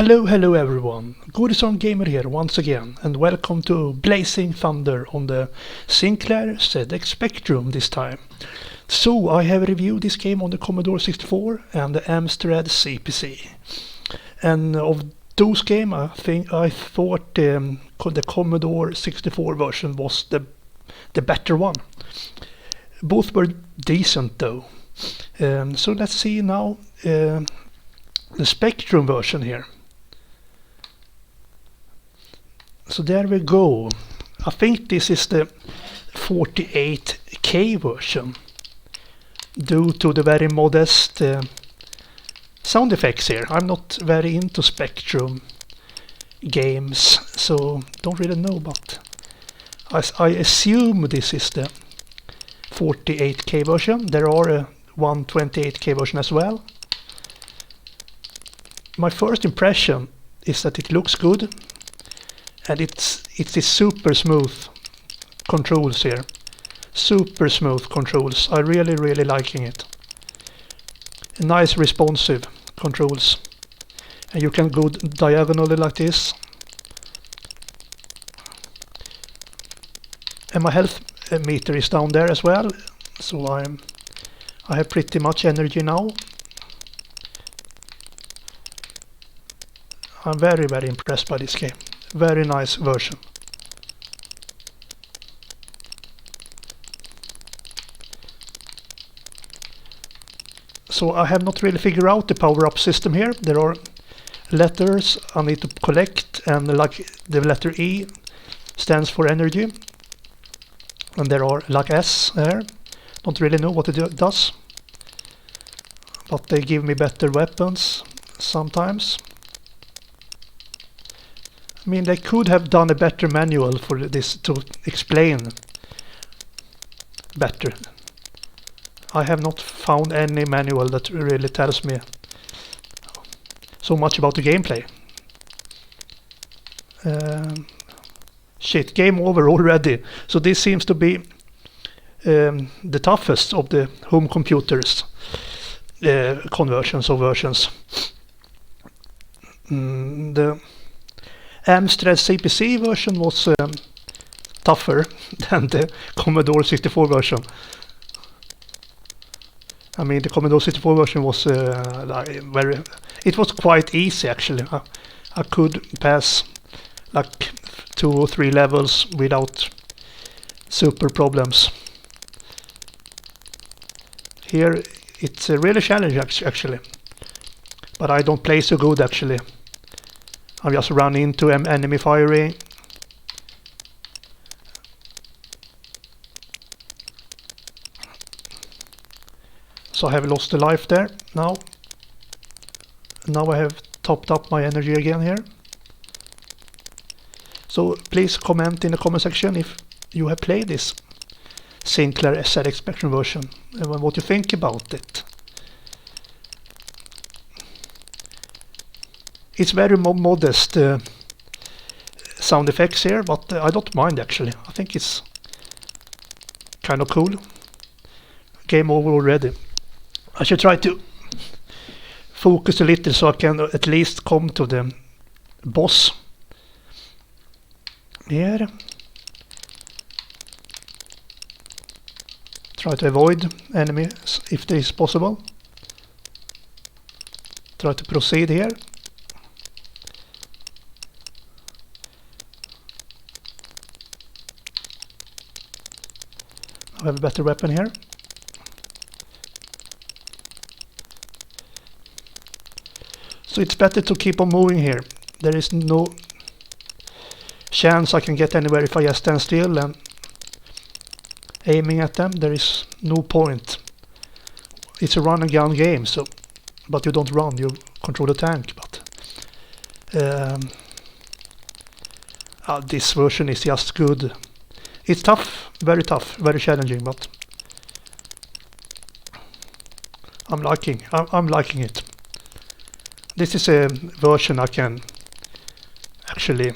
Hello everyone, Goodison Gamer here once again, and welcome to Blazing Thunder on the Sinclair ZX Spectrum this time. So I have reviewed this game on the Commodore 64 and the Amstrad CPC. And of those games, I thought the Commodore 64 version was the better one. Both were decent though. So let's see now the Spectrum version here. So there we go. I think this is the 48K version due to the very modest sound effects here. I'm not very into Spectrum games, so don't really know, but I assume this is the 48K version. There are a 128K version as well. My first impression is that it looks good. And it's the super smooth controls here. Super smooth controls. I really liking it. Nice responsive controls. And you can go diagonally like this. And my health meter is down there as well. So I have pretty much energy now. I'm very impressed by this game. Very nice version. So I have not really figured out the power-up system here. There are letters I need to collect, and like the letter E stands for energy. And there are like S there. Don't really know what it does. But they give me better weapons sometimes. I mean, they could have done a better manual for this to explain better. I have not found any manual that really tells me so much about the gameplay. Shit, game over already. So this seems to be the toughest of the home computers conversions or versions. The Amstrad CPC version was tougher than the Commodore 64 version. I mean, the Commodore 64 version was it was quite easy actually. I could pass like 2 or 3 levels without super problems. Here it's a really challenge actually, but I don't play so good actually. I just run into enemy firing. So I have lost a life there now. Now I have topped up my energy again here. So please comment in the comment section if you have played this Sinclair ZX Spectrum version and what you think about it. It's very modest sound effects here, but I don't mind actually. I think it's kind of cool. Game over already. I should try to focus a little so I can at least come to the boss here. Try to avoid enemies if it is possible. Try to proceed here. I have a better weapon here. So it's better to keep on moving here. There is no chance I can get anywhere if I just stand still and aiming at them. There is no point. It's a run and gun game, so but you don't run, you control the tank. But this version is just good. It's tough, very challenging, but I'm liking it. This is a version I can actually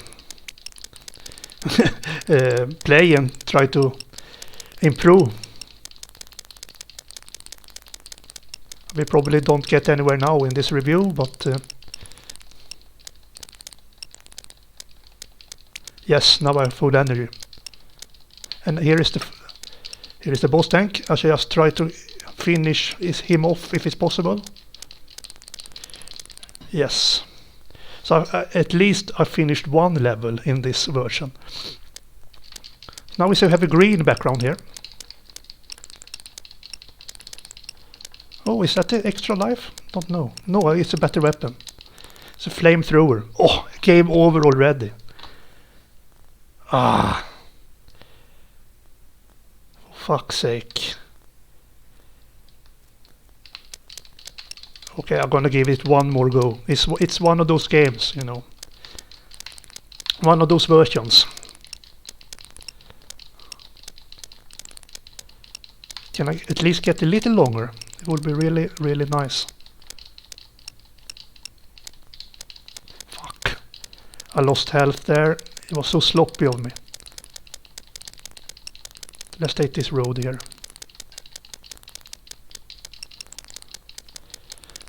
play and try to improve. We probably don't get anywhere now in this review, but Yes, now I have full energy. And here is the boss tank. I shall just try to finish him off if it's possible. Yes. So at least I finished one level in this version. Now we still have a green background here. Oh, is that the extra life? Don't know. No, it's a better weapon. It's a flamethrower. Oh, game over already. Ah. For fuck's sake. Okay, I'm gonna give it one more go. It's one of those games, you know. One of those versions. Can I at least get a little longer? It would be really, really nice. Fuck. I lost health there. It was so sloppy of me. Let's take this road here.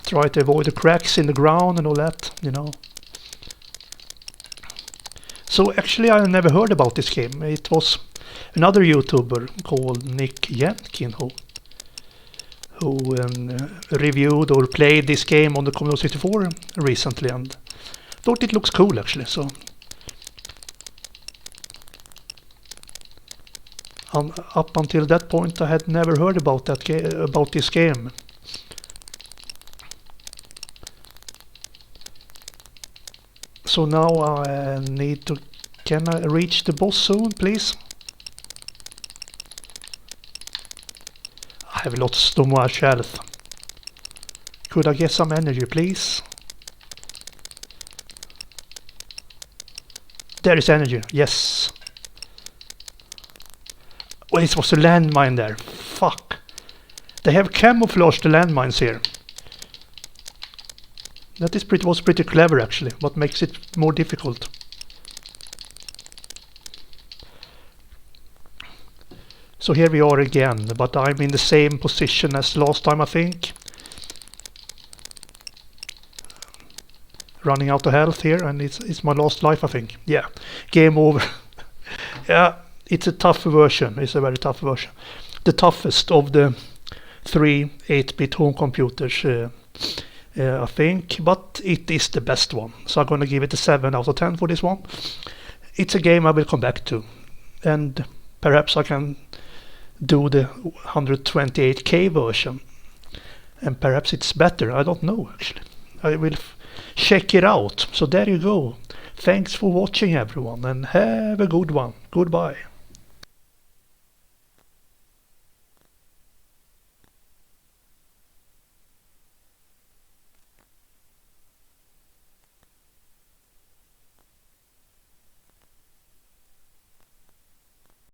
Try to avoid the cracks in the ground and all that, you know. So actually I never heard about this game. It was another YouTuber called Nick Jenkin who reviewed or played this game on the Commodore 64 recently, and thought it looks cool actually. So up until that point I had never heard about this game. So now I need to... Can I reach the boss soon, please? I have lots too much health. Could I get some energy, please? There is energy, yes. Oh, this was a landmine there. Fuck. They have camouflaged the landmines here. That was pretty clever actually. What makes it more difficult? So here we are again, but I'm in the same position as last time, I think. Running out of health here, and it's my last life, I think. Yeah, game over. Yeah, it's a tough version. It's a very tough version. The toughest of the 3 8-bit home computers, I think, but it is the best one. So I'm going to give it a 7 out of 10 for this one. It's a game I will come back to, and perhaps I can do the 128K version, and perhaps it's better. I don't know actually. I will check it out. So there you go. Thanks for watching everyone, and have a good one. Goodbye.